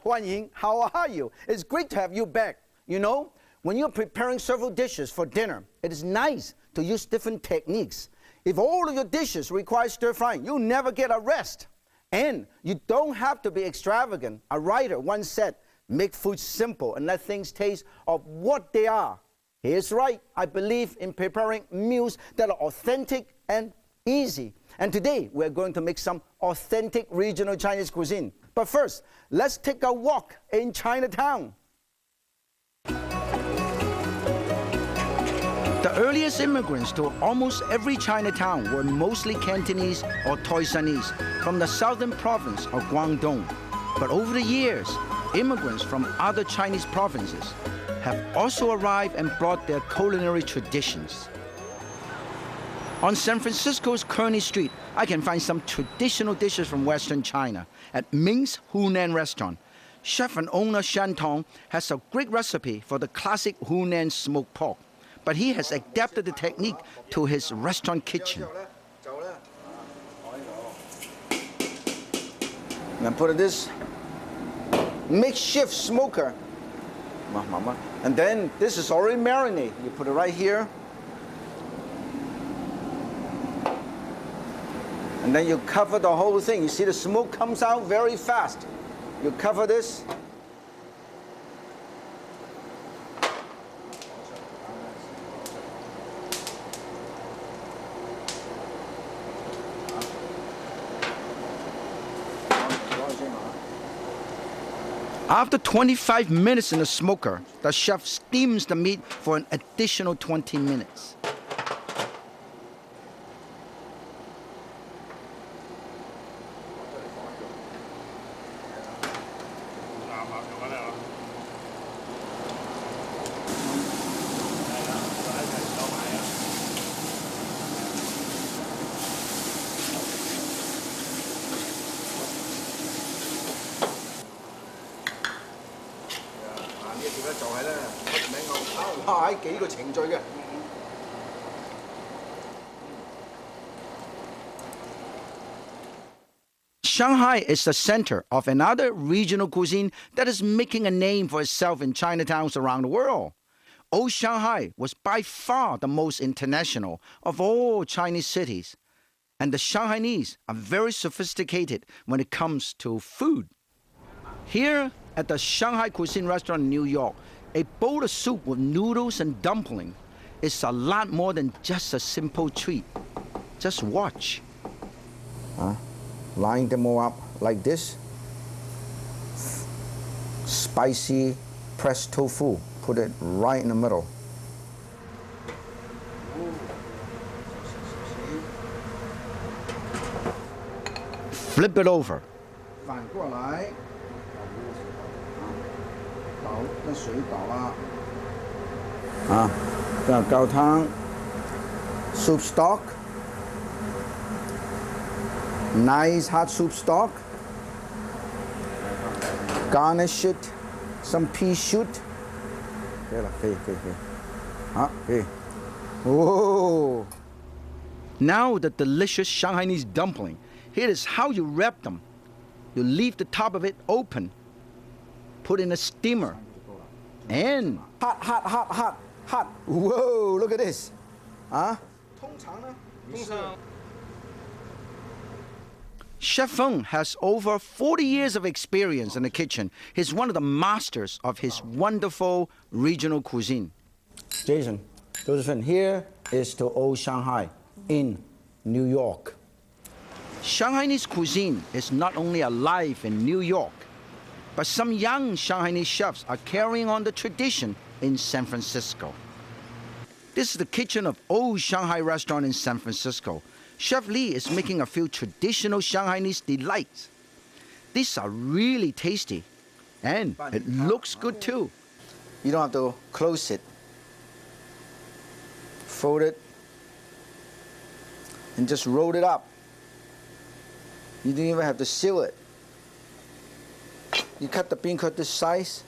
Huan Ying, how are you? It's great to have you back. You know, when you're preparing several dishes for dinner, it is nice to use different techniques. If all of your dishes require stir frying, you'll never get a rest. And you don't have to be extravagant. A writer once said, make food simple and let things taste of what they are. He is right. I believe in preparing meals that are authentic and easy. And today, we're going to make some authentic regional Chinese cuisine. But first, let's take a walk in Chinatown. The earliest immigrants to almost every Chinatown were mostly Cantonese or Toisanese from the southern province of Guangdong. But over the years, immigrants from other Chinese provinces have also arrived and brought their culinary traditions. On San Francisco's Kearny Street, I can find some traditional dishes from Western China at Ming's Hunan restaurant. Chef and owner Shanghai has a great recipe for the classic Hunan smoked pork, but he has adapted the technique to his restaurant kitchen. And put this makeshift smoker. And then this is already marinated. You put it right here. And then you cover the whole thing. You see the smoke comes out very fast. You cover this. After 25 minutes in the smoker, the chef steams the meat for an additional 20 minutes. Shanghai is the center of another regional cuisine that is making a name for itself in Chinatowns around the world. Old Shanghai was by far the most international of all Chinese cities. And the Shanghainese are very sophisticated when it comes to food. Here at the Shanghai Cuisine restaurant in New York, a bowl of soup with noodles and dumpling is a lot more than just a simple treat. Just watch. Line them all up like this. Spicy pressed tofu. Put it right in the middle. Flip it over. 反过来。倒跟水倒了。这样高汤 soup stock. Nice hot soup stock. Garnish it. Some pea shoot. 可以了，可以。好，可以。Whoa! Now the delicious Shanghainese dumpling. Here is how you wrap them. You leave the top of it open. Put in a steamer. And hot. Whoa, look at this. Chef Feng has over 40 years of experience in the kitchen. He's one of the masters of his wonderful regional cuisine. Jason, Josephine, here is to Old Shanghai in New York. Shanghainese cuisine is not only alive in New York, but some young Shanghainese chefs are carrying on the tradition in San Francisco. This is the kitchen of Old Shanghai restaurant in San Francisco. Chef Li is making a few traditional Shanghainese delights. These are really tasty, and it looks good too. You don't have to close it. Fold it, and just roll it up. You don't even have to seal it. You cut the bean curd this size,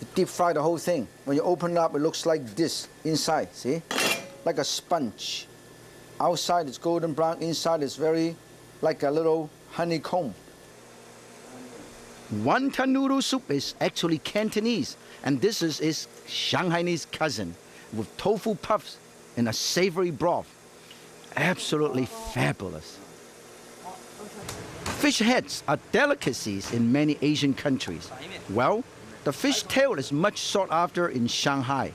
you deep fry the whole thing. When you open it up, it looks like this inside, see? Like a sponge. Outside it's golden brown, inside it's very like a little honeycomb. Wonton noodle soup is actually Cantonese, and this is its Shanghainese cousin with tofu puffs and a savory broth. Absolutely fabulous. Fish heads are delicacies in many Asian countries. Well, the fish tail is much sought after in Shanghai.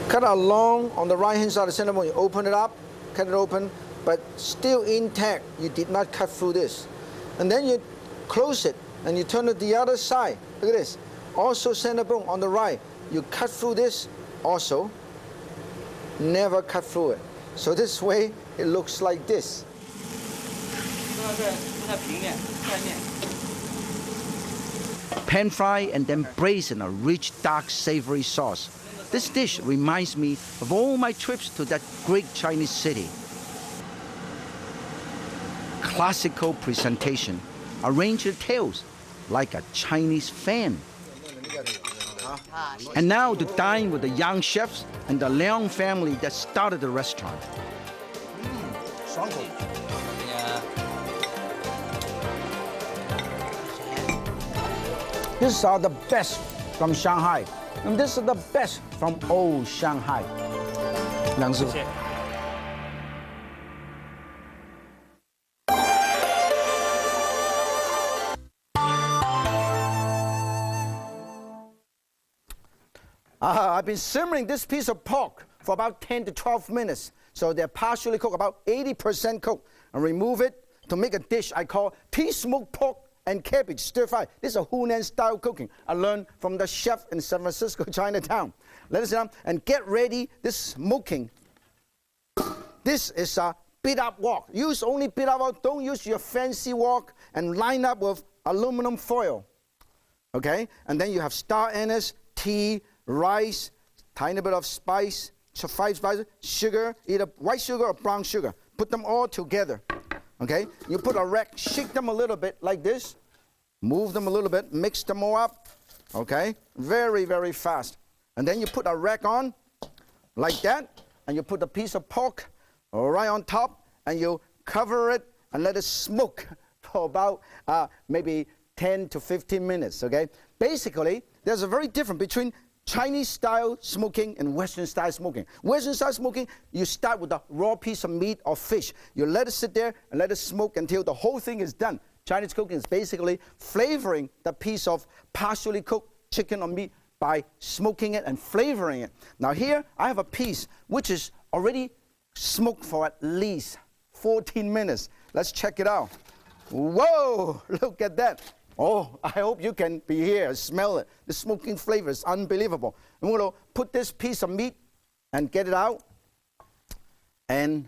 Cut out long on the right hand side of the center bone. You open it up, cut it open, but still intact. You did not cut through this. And then you close it and you turn it the other side. Look at this. Also center bone on the right. You cut through this also. Never cut through it. So this way it looks like this. Pan fry and then braised in a rich, dark, savory sauce. This dish reminds me of all my trips to that great Chinese city. Classical presentation. Arrange the tails like a Chinese fan. And now to dine with the young chefs and the Leong family that started the restaurant. These are the best from Shanghai. And this is the best from old Shanghai. I've been simmering this piece of pork for about 10 to 12 minutes. So they're partially cooked, about 80% cooked. And remove it to make a dish I call tea smoked pork and cabbage stir fry. This is a Hunan style cooking I learned from the chef in San Francisco, Chinatown. Let us down and get ready this smoking. This is a beat up wok. Use only beat up wok. Don't use your fancy wok and line up with aluminum foil. Okay? And then you have star anise, tea, rice, tiny bit of spice, 5 spices, sugar, either white sugar or brown sugar. Put them all together. Okay? You put a rack, shake them a little bit like this, move them a little bit, mix them all up. Okay? Very, very fast. And then you put a rack on like that, and you put a piece of pork right on top, and you cover it and let it smoke for about maybe 10 to 15 minutes. Okay? Basically, there's a very difference between Chinese style smoking and Western style smoking. Western style smoking, you start with a raw piece of meat or fish. You let it sit there and let it smoke until the whole thing is done. Chinese cooking is basically flavoring the piece of partially cooked chicken or meat by smoking it and flavoring it. Now here, I have a piece which is already smoked for at least 14 minutes. Let's check it out. Whoa, look at that. Oh, I hope you can be here, smell it. The smoking flavor is unbelievable. I'm going to put this piece of meat and get it out and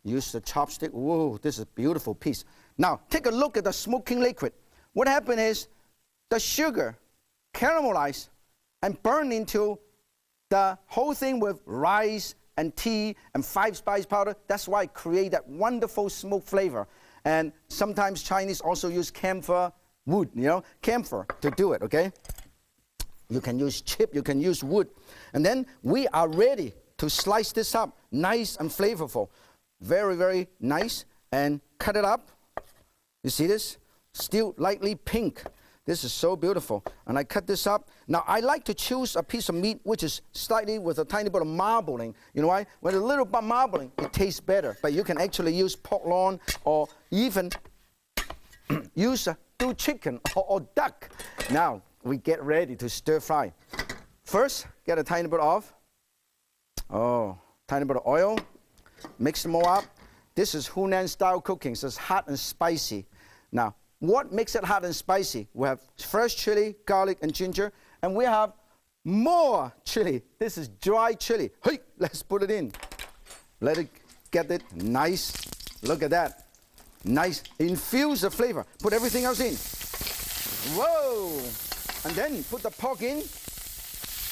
use the chopstick. Whoa, this is a beautiful piece. Now, take a look at the smoking liquid. What happened is the sugar caramelized and burned into the whole thing with rice and tea and 5 spice powder. That's why it creates that wonderful smoke flavor. And sometimes Chinese also use camphor wood, camphor to do it, okay? You can use chip, you can use wood. And then we are ready to slice this up, nice and flavorful. Very, very nice. And cut it up. You see this? Still lightly pink. This is so beautiful. And I cut this up. Now, I like to choose a piece of meat which is slightly with a tiny bit of marbling. You know why? With a little bit of marbling, it tastes better. But you can actually use pork loin or even use do chicken or duck. Now, we get ready to stir fry. First, get a tiny bit of oil. Mix them all up. This is Hunan style cooking, so it's hot and spicy. Now, what makes it hot and spicy? We have fresh chili, garlic, and ginger, and we have more chili. This is dry chili. Hey, let's put it in. Let it get it nice. Look at that. Nice. Infuse the flavor. Put everything else in. Whoa! And then put the pork in,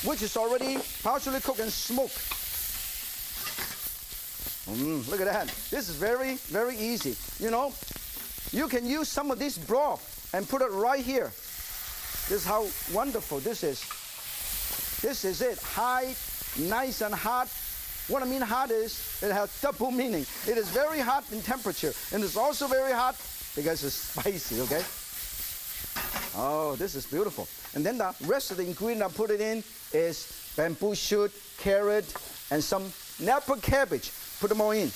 which is already partially cooked and smoked. Look at that. This is very, very easy. You can use some of this broth and put it right here. This is how wonderful this is. This is it. High, nice and hot. What I mean hot is it has double meaning. It is very hot in temperature, and it's also very hot because it's spicy, okay? Oh, this is beautiful. And then the rest of the ingredient I put it in is bamboo shoot, carrot, and some Napa cabbage. Put them all in.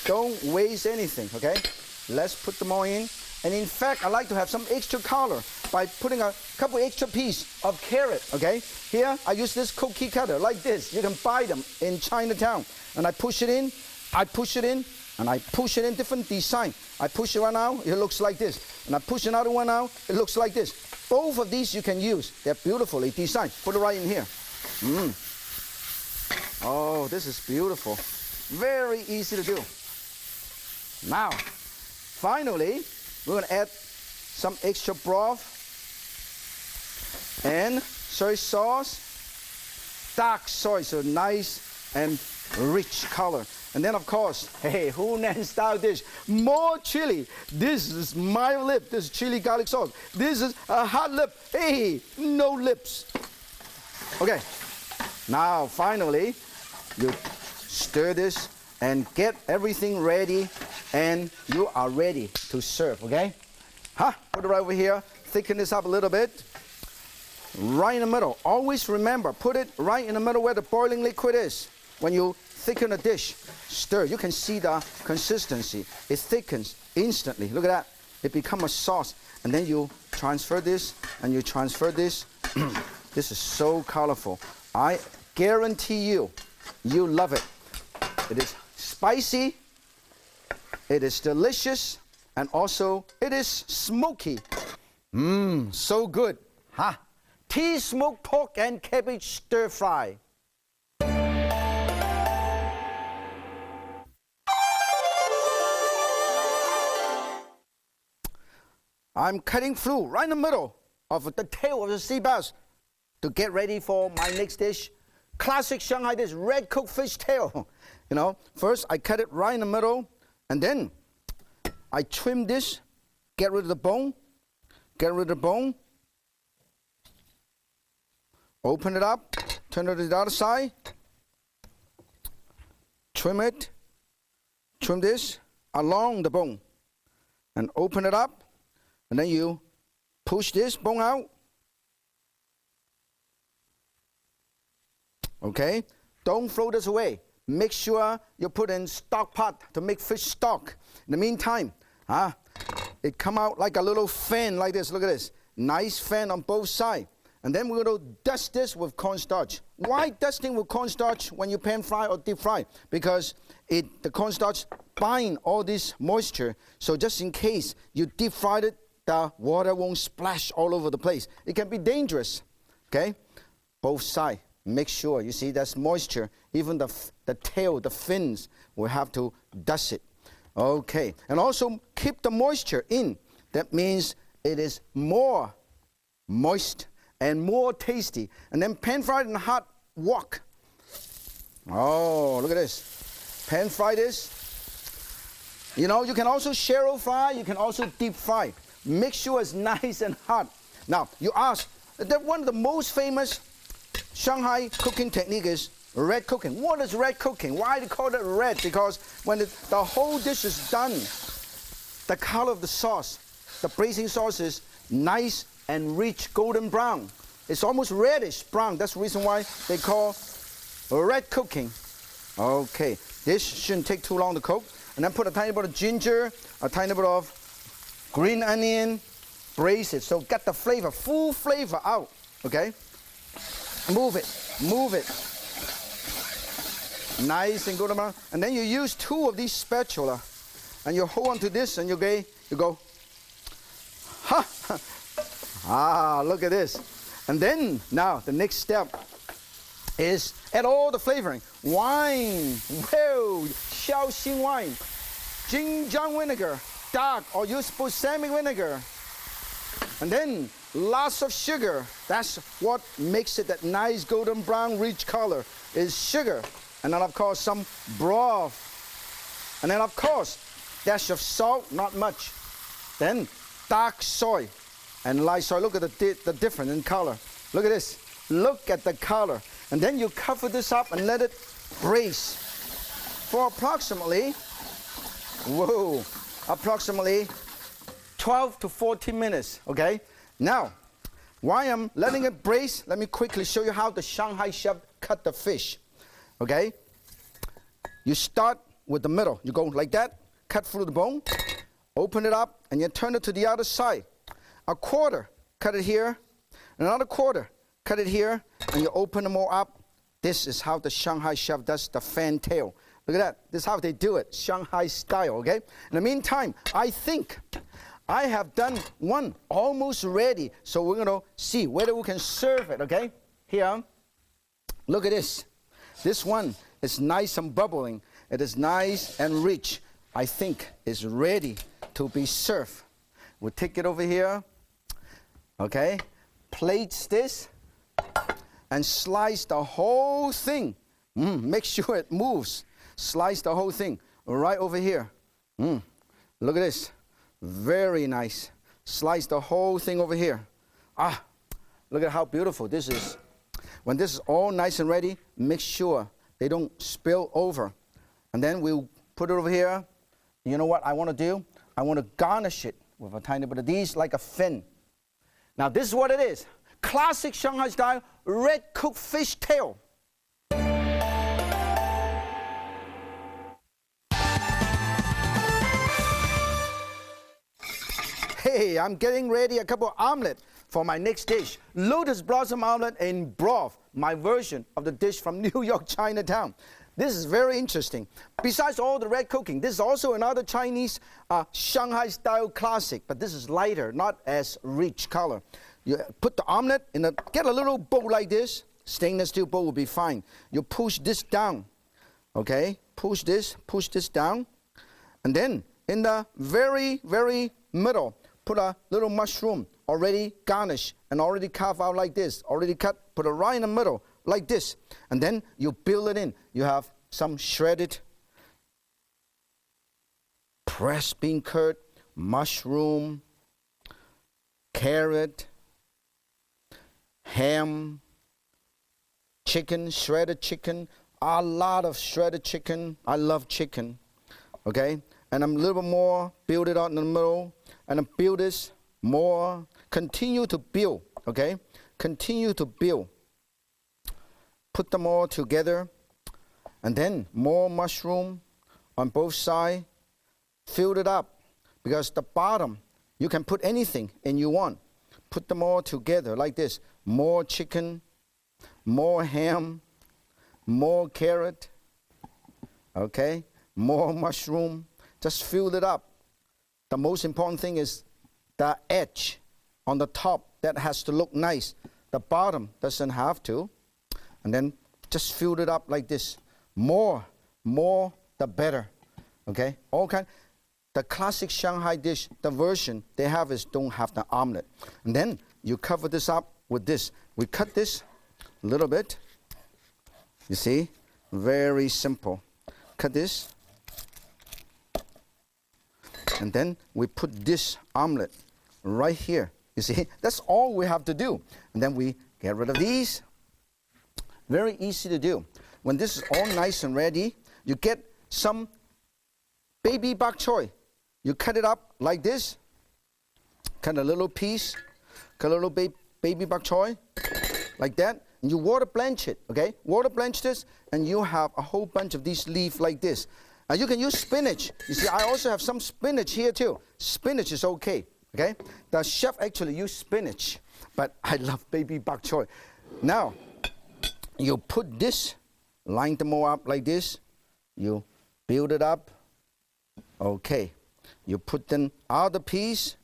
Don't waste anything, okay? Let's put them all in. And in fact, I like to have some extra color by putting a couple extra pieces of carrot, okay? Here, I use this cookie cutter like this. You can buy them in Chinatown. And I push it in, I push it in, and I push it in different design. I push it one out, it looks like this. And I push another one out, it looks like this. Both of these you can use. They're beautifully designed. Put it right in here. Oh, this is beautiful. Very easy to do. Now, finally, we're going to add some extra broth and soy sauce, dark soy, so nice and rich color. And then, of course, hey, Hunan style dish, more chili. This is mild lip, this is chili garlic sauce. This is a hot lip, hey, no lips. Okay, now finally, you stir this and get everything ready, and you are ready to serve, okay? Put it right over here, thicken this up a little bit. Right in the middle. Always remember, put it right in the middle where the boiling liquid is. When you thicken a dish, stir. You can see the consistency. It thickens instantly. Look at that. It becomes a sauce. And then you transfer this, and you transfer this. This is so colorful. I guarantee you, you love it. It is spicy, it is delicious, and also it is smoky. So good. Tea smoked pork and cabbage stir fry. I'm cutting through right in the middle of the tail of the sea bass to get ready for my next dish. Classic Shanghai dish, red cooked fish tail. You know, first I cut it right in the middle, and then I trim this, get rid of the bone, open it up, turn it to the other side, trim it, trim this along the bone, and open it up, and then you push this bone out. Okay, don't throw this away. Make sure you put in stock pot to make fish stock. In the meantime, it come out like a little fan like this. Look at this. Nice fan on both sides. And then we're going to dust this with cornstarch. Why dusting with cornstarch when you pan fry or deep fry? Because the cornstarch bind all this moisture. So just in case you deep fried it, the water won't splash all over the place. It can be dangerous. Okay? Both sides. Make sure, you see, there's moisture. Even the tail, the fins, will have to dust it. Okay. And also keep the moisture in. That means it is more moist and more tasty. And then pan fried in hot wok. Oh, look at this. Pan fry this. You know, you can also shallow fry. You can also deep fry. Make sure it's nice and hot. Now, you ask, that one of the most famous Shanghai cooking technique is red cooking. What is red cooking? Why do they call it red? Because when the whole dish is done, the color of the sauce, the braising sauce is nice and rich golden brown. It's almost reddish brown. That's the reason why they call red cooking. Okay, this shouldn't take too long to cook. And then put a tiny bit of ginger, a tiny bit of green onion, braise it. So get the flavor, full flavor out, okay? Move it. Nice and golden brown. And then you use two of these spatula, and you hold on to this, and you go, look at this. And then, now, the next step is add all the flavoring. Wine, whoa, Shaoxing wine, Jinjiang vinegar, dark or use balsamic vinegar. And then lots of sugar. That's what makes it that nice golden brown rich color is sugar. And then of course some broth. And then of course dash of salt, not much. Then dark soy and light soy. Look at the difference in color. Look at this. Look at the color. And then you cover this up and let it braise for approximately 12 to 14 minutes, okay? Now, while I'm letting it braise, let me quickly show you how the Shanghai chef cut the fish, okay? You start with the middle. You go like that, cut through the bone, open it up, and you turn it to the other side. A quarter, cut it here, another quarter, cut it here, and you open them all up. This is how the Shanghai chef does the fan tail. Look at that. This is how they do it, Shanghai style, okay? In the meantime, I think I have done one almost ready, so we're going to see whether we can serve it, okay? Here, look at this. This one is nice and bubbling. It is nice and rich. I think it's ready to be served. We'll take it over here, okay? Plates this and slice the whole thing. Make sure it moves. Slice the whole thing right over here. Look at this. Very nice. Slice the whole thing over here. Look at how beautiful this is. When this is all nice and ready, make sure they don't spill over. And then we'll put it over here. You know what I want to do? I want to garnish it with a tiny bit of these like a fin. Now this is what it is. Classic Shanghai style red cooked fish tail. Hey, I'm getting ready a couple of omelets for my next dish. Lotus blossom omelet in broth, my version of the dish from New York Chinatown. This is very interesting. Besides all the red cooking, this is also another Chinese Shanghai style classic, but this is lighter, not as rich color. You put the omelet in get a little bowl like this. Stainless steel bowl will be fine. You push this down, okay? Push this down. And then in the very, very middle, put a little mushroom already garnished and already carved out like this. Already cut, put it right in the middle like this. And then you build it in. You have some shredded pressed bean curd, mushroom, carrot, ham, chicken, shredded chicken, a lot of shredded chicken. I love chicken, okay? And I'm a little bit more, build it out in the middle, and then build this more. Continue to build, okay? Continue to build. Put them all together, and then more mushroom on both sides. Fill it up, because the bottom, you can put anything in you want. Put them all together like this. More chicken, more ham, more carrot, okay? More mushroom. Just fill it up. The most important thing is the edge on the top. That has to look nice. The bottom doesn't have to. And then just fill it up like this. More, the better. Okay? All kind. The classic Shanghai dish, the version they have is don't have the omelet. And then you cover this up with this. We cut this a little bit. You see? Very simple. Cut this. And then we put this omelet right here. You see, that's all we have to do. And then we get rid of these. Very easy to do. When this is all nice and ready, you get some baby bok choy. You cut it up like this. Cut a little piece. Cut a little baby bok choy like that. And you water blanch it, okay? Water blanch this, and you have a whole bunch of these leaves like this. You can use spinach. You see, I also have some spinach here too. Spinach is okay, okay? The chef actually used spinach, but I love baby bok choy. Now, you put this, line them all up like this. You build it up. Okay. You put them other piece.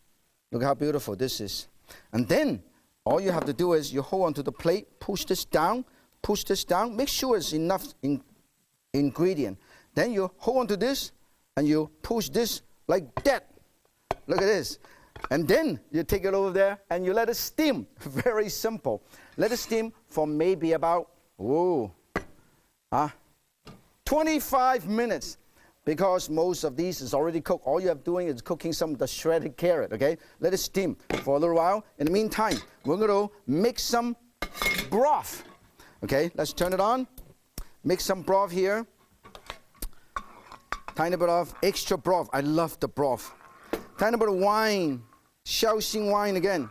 Look how beautiful this is. And then, all you have to do is you hold onto the plate, push this down, make sure it's enough ingredient. Then you hold on to this, and you push this like that. Look at this. And then you take it over there, and you let it steam. Very simple. Let it steam for maybe about, 25 minutes. Because most of these is already cooked. All you have doing is cooking some of the shredded carrot, okay? Let it steam for a little while. In the meantime, we're going to make some broth. Okay, let's turn it on. Mix some broth here. Tiny bit of extra broth. I love the broth. Tiny bit of wine. Shaoxing wine again.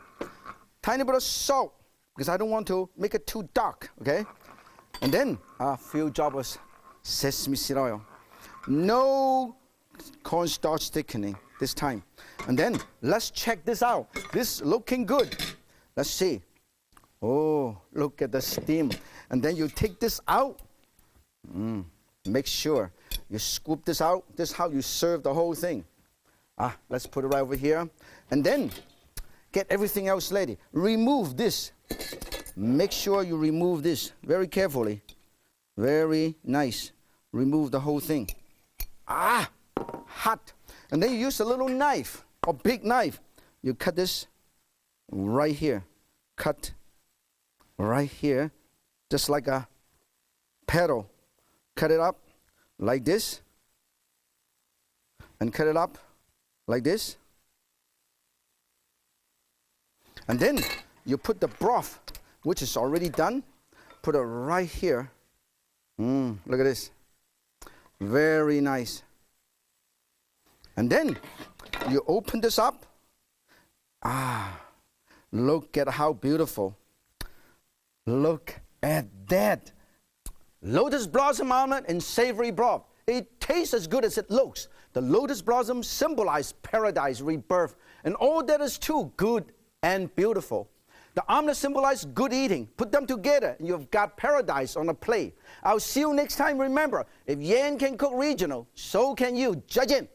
Tiny bit of salt, because I don't want to make it too dark, okay? And then a few drops of sesame seed oil. No cornstarch thickening this time. And then let's check this out. This looking good. Let's see. Oh, look at the steam. And then you take this out. Make sure you scoop this out. This is how you serve the whole thing. Let's put it right over here. And then get everything else ready. Remove this. Make sure you remove this very carefully. Very nice. Remove the whole thing. Hot. And then you use a little knife, or big knife. You cut this right here. Cut right here, just like a petal. Cut it up like this. And cut it up like this. And then you put the broth, which is already done, put it right here. Look at this. Very nice. And then you open this up. Look at how beautiful. Look at that. Lotus blossom almond and savory broth. It tastes as good as it looks. The lotus blossom symbolize paradise, rebirth, and all that is too good and beautiful. The omelet symbolizes good eating. Put them together, and you've got paradise on a plate. I'll see you next time. Remember, if Yan can cook regional, so can you. Judge in.